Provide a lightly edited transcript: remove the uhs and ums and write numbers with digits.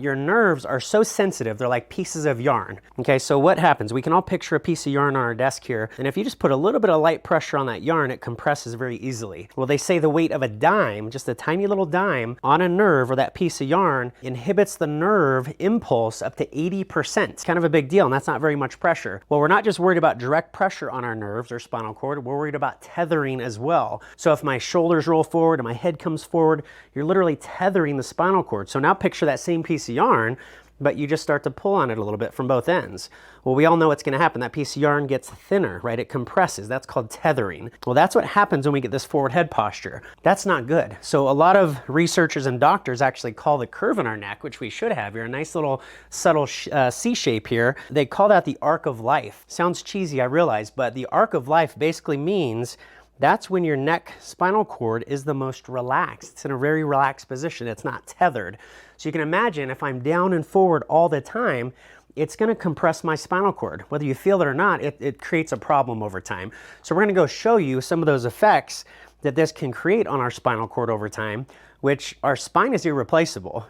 Your nerves are so sensitive, they're like pieces of yarn. Okay, so what happens? We can all picture a piece of yarn on our desk here, and if you just put a little bit of light pressure on that yarn, it compresses very easily. Well, they say the weight of a dime, just a tiny little dime, on a nerve or that piece of yarn inhibits the nerve impulse up to 80%. It's kind of a big deal, and that's not very much pressure. Well, we're not just worried about direct pressure on our nerves or spinal cord, we're worried about tethering as well. So if my shoulders roll forward and my head comes forward, you're literally tethering the spinal cord. So now picture that same piece of yarn, but you just start to pull on it a little bit from both ends. Well, we all know what's going to happen. That piece of yarn gets thinner, right? It compresses. That's called tethering. Well, that's what happens when we get this forward head posture. That's not good. So a lot of researchers and doctors actually call the curve in our neck, which we should have here, a nice little subtle C shape here. They call that the arc of life. Sounds cheesy, I realize, but the arc of life basically means that's when your neck spinal cord is the most relaxed. It's in a very relaxed position. It's not tethered. So you can imagine if I'm down and forward all the time, it's going to compress my spinal cord. Whether you feel it or not, it creates a problem over time. So we're going to go show you some of those effects that this can create on our spinal cord over time, which our spine is irreplaceable.